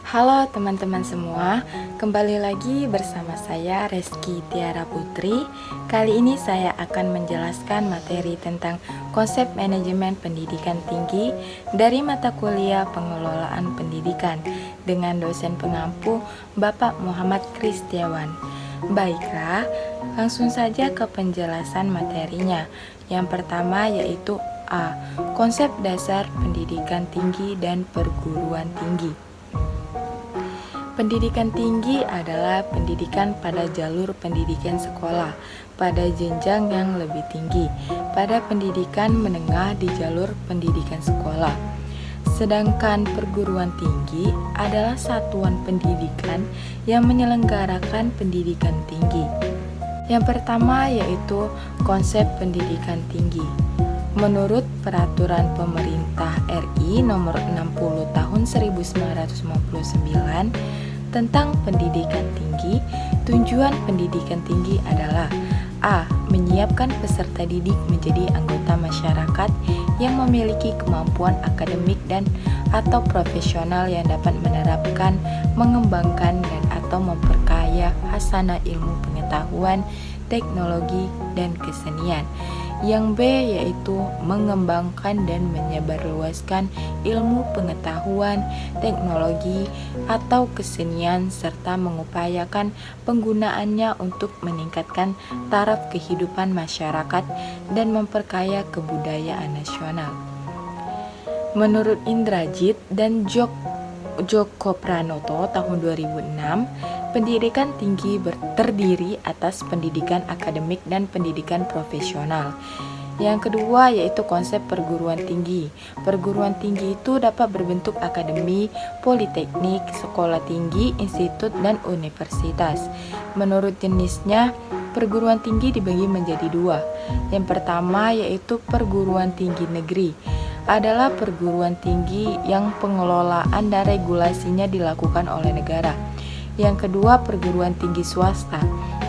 Halo teman-teman semua, kembali lagi bersama saya Reski Tiara Putri. Kali ini saya akan menjelaskan materi tentang konsep manajemen pendidikan tinggi dari mata kuliah pengelolaan pendidikan dengan dosen pengampu Bapak Muhammad Kristiawan. Baiklah, langsung saja ke penjelasan materinya. Yang pertama yaitu A. Konsep dasar pendidikan tinggi dan perguruan tinggi. Pendidikan tinggi adalah pendidikan pada jalur pendidikan sekolah pada jenjang yang lebih tinggi, pada pendidikan menengah di jalur pendidikan sekolah. Sedangkan perguruan tinggi adalah satuan pendidikan yang menyelenggarakan pendidikan tinggi. Yang pertama yaitu konsep pendidikan tinggi. Menurut Peraturan Pemerintah RI Nomor 60 Tahun 1959 tentang pendidikan tinggi, tujuan pendidikan tinggi adalah A. Menyiapkan peserta didik menjadi anggota masyarakat yang memiliki kemampuan akademik dan atau profesional yang dapat menerapkan, mengembangkan dan atau memperkaya hasanah ilmu pengetahuan, teknologi dan kesenian. Yang B yaitu mengembangkan dan menyebarluaskan ilmu pengetahuan, teknologi, atau kesenian serta mengupayakan penggunaannya untuk meningkatkan taraf kehidupan masyarakat dan memperkaya kebudayaan nasional. Menurut Indrajit dan Joko Pranoto tahun 2006, pendidikan tinggi terdiri atas pendidikan akademik dan pendidikan profesional. Yang kedua yaitu konsep perguruan tinggi. Perguruan tinggi itu dapat berbentuk akademi, politeknik, sekolah tinggi, institut, dan universitas. Menurut jenisnya, perguruan tinggi dibagi menjadi dua. Yang pertama yaitu perguruan tinggi negeri. Adalah perguruan tinggi yang pengelolaan dan regulasinya dilakukan oleh negara. Yang kedua, perguruan tinggi swasta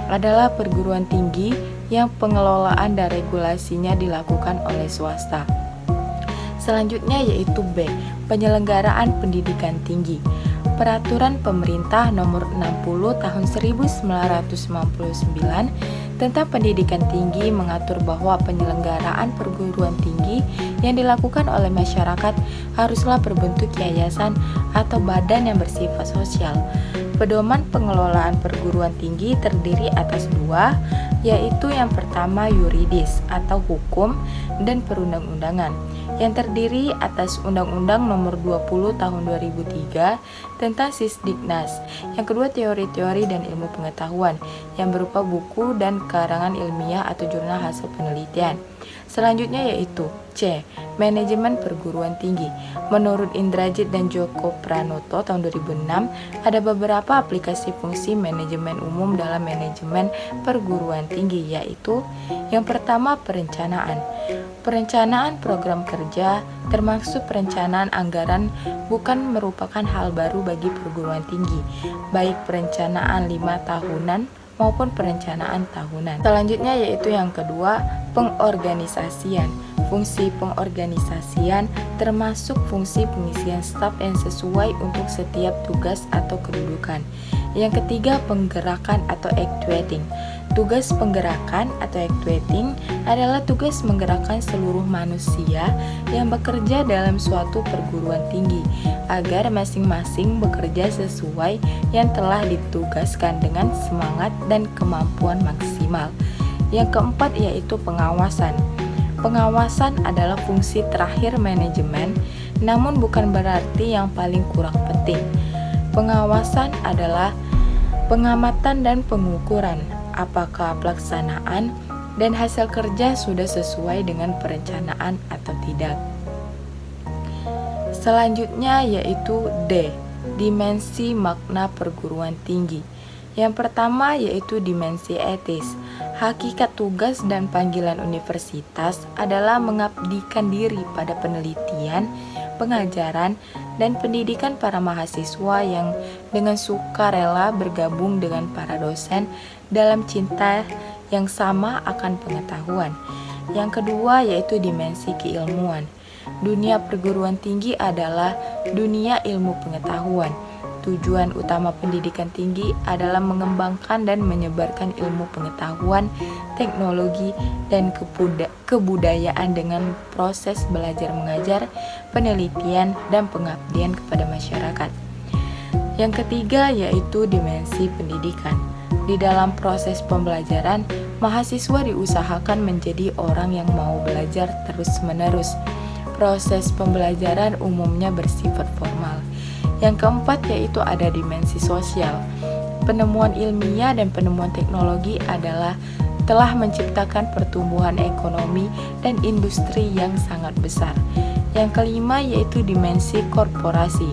adalah perguruan tinggi yang pengelolaan dan regulasinya dilakukan oleh swasta. Selanjutnya yaitu B. Penyelenggaraan pendidikan tinggi. Peraturan Pemerintah Nomor 60 Tahun 1999 tentang pendidikan tinggi mengatur bahwa penyelenggaraan perguruan tinggi yang dilakukan oleh masyarakat haruslah berbentuk yayasan atau badan yang bersifat sosial. Pedoman pengelolaan perguruan tinggi terdiri atas dua, yaitu yang pertama yuridis atau hukum dan perundang-undangan, yang terdiri atas Undang-Undang Nomor 20 Tahun 2003 tentang Sisdiknas. Yang kedua teori-teori dan ilmu pengetahuan yang berupa buku dan karangan ilmiah atau jurnal hasil penelitian. Selanjutnya yaitu C. Manajemen perguruan tinggi. Menurut Indrajit dan Joko Pranoto tahun 2006, ada beberapa aplikasi fungsi manajemen umum dalam manajemen perguruan tinggi, yaitu yang pertama perencanaan. Perencanaan program kerja termasuk perencanaan anggaran bukan merupakan hal baru bagi perguruan tinggi, baik perencanaan 5 tahunan maupun perencanaan tahunan. Selanjutnya yaitu yang kedua, pengorganisasian. Fungsi pengorganisasian termasuk fungsi pengisian staf yang sesuai untuk setiap tugas atau kedudukan. Yang ketiga, penggerakan atau actuating. Tugas penggerakan atau actuating adalah tugas menggerakkan seluruh manusia yang bekerja dalam suatu perguruan tinggi agar masing-masing bekerja sesuai yang telah ditugaskan dengan semangat dan kemampuan maksimal. Yang keempat yaitu pengawasan. Pengawasan adalah fungsi terakhir manajemen, namun bukan berarti yang paling kurang penting. Pengawasan adalah pengamatan dan pengukuran apakah pelaksanaan dan hasil kerja sudah sesuai dengan perencanaan atau tidak. Selanjutnya yaitu D. Dimensi makna perguruan tinggi. Yang pertama yaitu dimensi etis. Hakikat tugas dan panggilan universitas adalah mengabdikan diri pada penelitian, pengajaran, dan pendidikan para mahasiswa yang dengan sukarela bergabung dengan para dosen dalam cinta yang sama akan pengetahuan. Yang kedua yaitu dimensi keilmuan. Dunia perguruan tinggi adalah dunia ilmu pengetahuan. Tujuan utama pendidikan tinggi adalah mengembangkan dan menyebarkan ilmu pengetahuan, teknologi, dan kebudayaan dengan proses belajar mengajar, penelitian, dan pengabdian kepada masyarakat. Yang ketiga yaitu dimensi pendidikan. Di dalam proses pembelajaran, mahasiswa diusahakan menjadi orang yang mau belajar terus-menerus. Proses pembelajaran umumnya bersifat formal. Yang keempat yaitu ada dimensi sosial. Penemuan ilmiah dan penemuan teknologi telah menciptakan pertumbuhan ekonomi dan industri yang sangat besar. Yang kelima yaitu dimensi korporasi.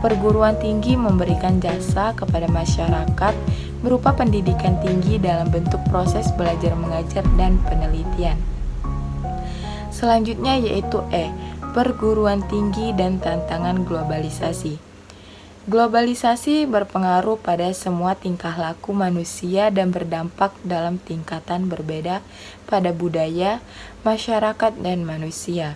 Perguruan tinggi memberikan jasa kepada masyarakat berupa pendidikan tinggi dalam bentuk proses belajar mengajar dan penelitian. Selanjutnya yaitu perguruan tinggi dan tantangan globalisasi. Globalisasi berpengaruh pada semua tingkah laku manusia dan berdampak dalam tingkatan berbeda pada budaya, masyarakat, dan manusia.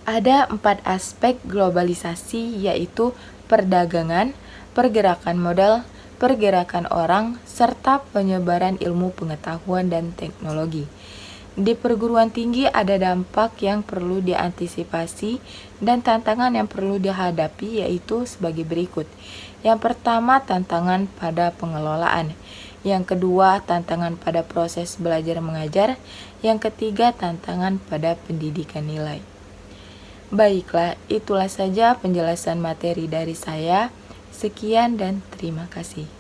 Ada 4 aspek globalisasi yaitu perdagangan, pergerakan modal, pergerakan orang, serta penyebaran ilmu pengetahuan dan teknologi. Di perguruan tinggi ada dampak yang perlu diantisipasi dan tantangan yang perlu dihadapi yaitu sebagai berikut. Yang pertama, tantangan pada pengelolaan. Yang kedua, tantangan pada proses belajar mengajar. Yang ketiga, tantangan pada pendidikan nilai. Baiklah, itulah saja penjelasan materi dari saya. Sekian dan terima kasih.